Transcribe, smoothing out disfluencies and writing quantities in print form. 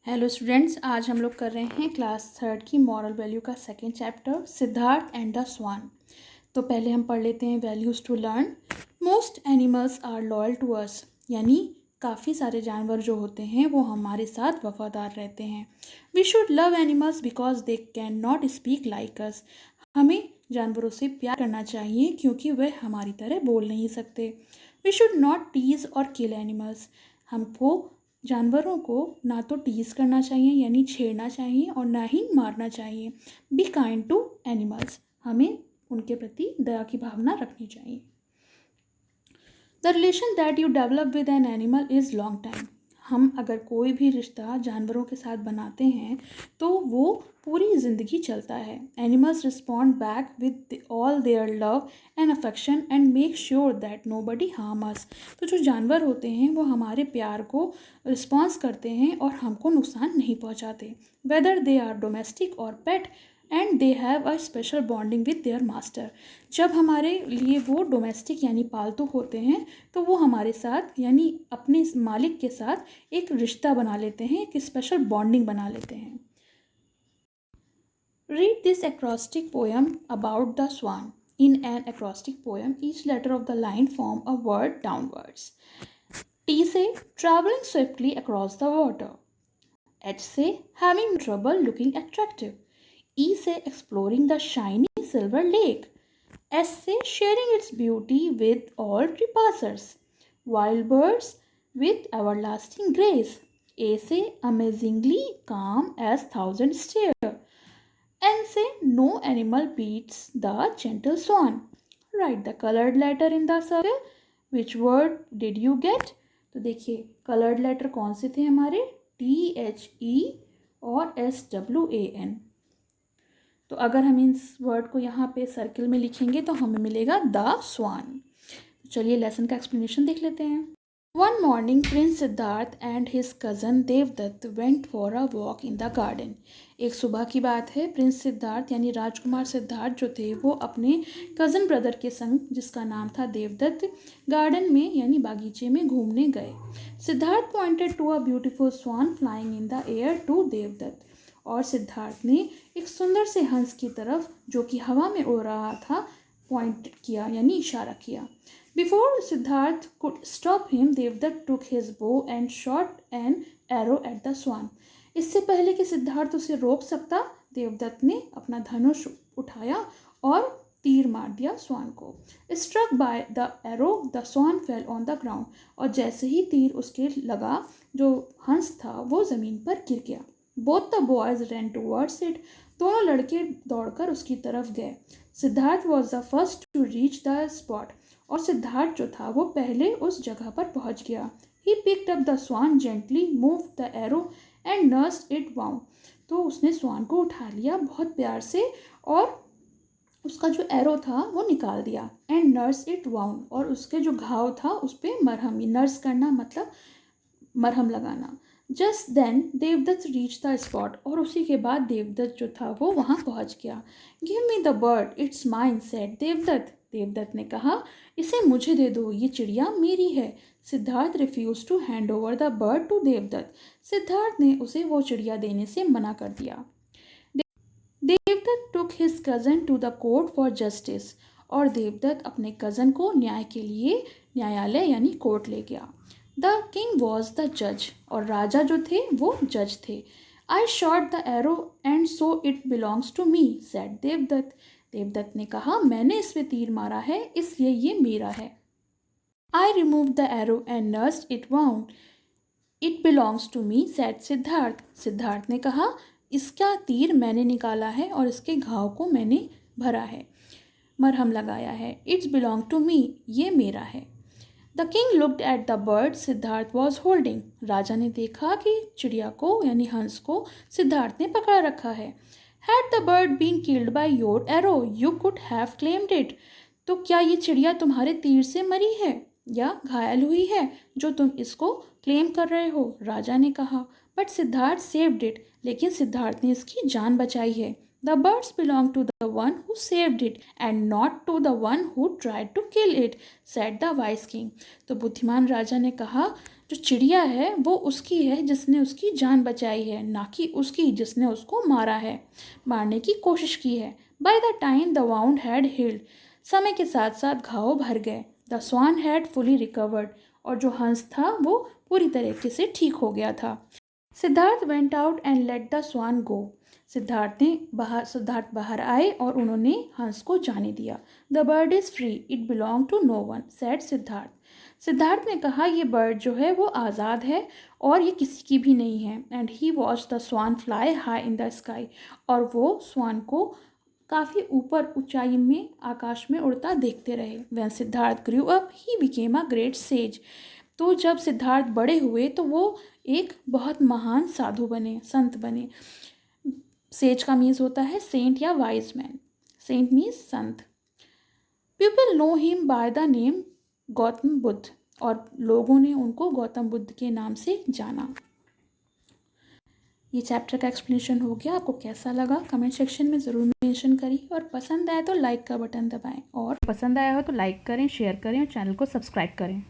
Hello students, आज हम लोग कर रहे हैं क्लास थर्ड की मॉरल वैल्यू का second chapter Siddharth and the swan. तो पहले हम पढ़ लेते हैं values to learn. Most animals are loyal to us, यानी काफ़ी सारे जानवर जो होते हैं वो हमारे साथ वफादार रहते हैं। We should love animals because they can not speak like us. हमें जानवरों से प्यार करना चाहिए क्योंकि वे हमारी तरह बोल नहीं सकते। वी शुड नॉट टीज और किल एनिमल्स। हमको जानवरों को ना तो टीज करना चाहिए यानी छेड़ना चाहिए और ना ही मारना चाहिए। बी काइंड टू एनिमल्स, हमें उनके प्रति दया की भावना रखनी चाहिए। The relation that you develop with an animal is long time. हम अगर कोई भी रिश्ता जानवरों के साथ बनाते हैं तो वो पूरी ज़िंदगी चलता है। Animals respond back with all their love and affection and make sure that nobody harm us. तो जो जानवर होते हैं वो हमारे प्यार को रिस्पॉन्स करते हैं और हमको नुकसान नहीं पहुंचाते, वेदर दे आर डोमेस्टिक और pet and they have a special bonding with their master. जब हमारे लिए वो डोमेस्टिक यानी पालतू होते हैं तो वो हमारे साथ यानी अपने मालिक के साथ एक रिश्ता बना लेते हैं, एक स्पेशल बॉन्डिंग बना लेते हैं। Read this acrostic poem about the swan. In an acrostic poem, each letter of the line form a word downwards. T say traveling swiftly across the water. H say having trouble looking attractive. E say exploring the shiny silver lake. S say sharing its beauty with all passers. Wild birds with everlasting grace. A say amazingly calm as thousand stare. N say no animal beats the gentle swan. Write the colored letter in the circle. Which word did you get? तो देखिए coloured letter कौन से थे हमारे, THE और SWAN। तो अगर हम इस वर्ड को यहाँ पे सर्किल में लिखेंगे तो हमें मिलेगा द स्वान। चलिए लेसन का एक्सप्लेनेशन देख लेते हैं। One morning prince Siddharth and his cousin Devdutt went for a walk in the garden. एक सुबह की बात है, प्रिंस सिद्धार्थ यानी राजकुमार सिद्धार्थ जो थे वो अपने कज़न ब्रदर के संग, जिसका नाम था देवदत्त, गार्डन में यानी बागीचे में घूमने गए। Siddharth pointed to a beautiful swan flying in the air to Devdutt. और सिद्धार्थ ने एक सुंदर से हंस की तरफ जो कि हवा में उड़ रहा था पॉइंट किया यानी इशारा किया। Before Siddharth could stop him, Devdutt took his bow and shot an arrow at the swan. इससे पहले कि सिद्धार्थ उसे रोक सकता, देवदत्त ने अपना धनुष उठाया और तीर मार दिया स्वान को। Struck by the arrow the swan fell on the ground. और जैसे ही तीर उसके लगा, जो हंस था वो ज़मीन पर गिर गया। Both the boys ran towards it. दोनों लड़के दौड़कर उसकी तरफ गए। Siddharth was the first to reach the spot. और सिद्धार्थ जो था वो पहले उस जगह पर पहुंच गया। He picked up the swan gently, move the arrow and nursed it wound. तो उसने स्वान को उठा लिया बहुत प्यार से और उसका जो एरो था वो निकाल दिया। एंड नर्स इट वाउंड, और उसके जो घाव था उस पर मरहम, नर्स करना मतलब मरहम लगाना। Just then Devdutt reach the spot, और उसी के बाद देवदत्त जो था वो वहाँ पहुँच गया। Give me the bird, it's mine, said Devdutt. Devdutt ने कहा, इसे मुझे दे दो, ये चिड़िया मेरी है। Siddharth refuse to hand over the bird to Devdutt. Siddharth ने उसे वो चिड़िया देने से मना कर दिया। Devdutt took his cousin to the court for justice. और देवदत्त अपने कज़न को न्याय के लिए न्यायालय यानी कोर्ट ले गया। द किंग वॉज द जज, और राजा जो थे वो जज थे। I shot the arrow and so it belongs to me, said Devdutt. Devdutt ने कहा, मैंने इस पे तीर मारा है इसलिए ये मेरा है। I remove the arrow and nursed it wound, it belongs to me, said Siddharth. Siddharth ने कहा, इसका तीर मैंने निकाला है और इसके घाव को मैंने भरा है, मरहम लगाया है। इट्स बिलोंग टू मी, ये मेरा है। The king looked at the bird Siddharth was holding. राजा ने देखा कि चिड़िया को यानी हंस को सिद्धार्थ ने पकड़ रखा है। Had the bird been killed by your arrow you could have claimed it. तो क्या ये चिड़िया तुम्हारे तीर से मरी है या घायल हुई है जो तुम इसको क्लेम कर रहे हो, राजा ने कहा। बट सिद्धार्थ सेव्ड इट, लेकिन सिद्धार्थ ने इसकी जान बचाई है। The birds belong to the one who saved it and not to the one who tried to kill it, said the wise king. तो बुद्धिमान राजा ने कहा, जो चिड़िया है वो उसकी है जिसने उसकी जान बचाई है, ना कि उसकी जिसने उसको मारा है, मारने की कोशिश की है। By the time the wound had healed, समय के साथ साथ घाव भर गए। The swan had fully recovered, और जो हंस था वो पूरी तरीके से ठीक हो गया था। Siddharth went out and let the swan go, Siddharth बाहर आए और उन्होंने हंस को जाने दिया। The bird is free, it belong to no one, said Siddharth. Siddharth ने कहा ये बर्ड जो है वो आज़ाद है और ये किसी की भी नहीं है। And he watch the swan fly high in the sky, और वो स्वान को काफ़ी ऊपर ऊंचाई में आकाश में उड़ता देखते रहे। When Siddharth grew up he became a great sage, तो जब सिद्धार्थ बड़े हुए तो वो एक बहुत महान साधु बने, संत बने। सेज का मीन्स होता है सेंट या wise man, Saint means Sant. People know him by the name Gautam Buddha, और लोगों ने उनको गौतम बुद्ध के नाम से जाना। ये चैप्टर का एक्सप्लेनेशन हो गया। आपको कैसा लगा कमेंट सेक्शन में ज़रूर मेंशन करिए, और पसंद आए तो लाइक का बटन दबाएं, और पसंद आया हो तो लाइक करें, शेयर करें और चैनल को सब्सक्राइब करें।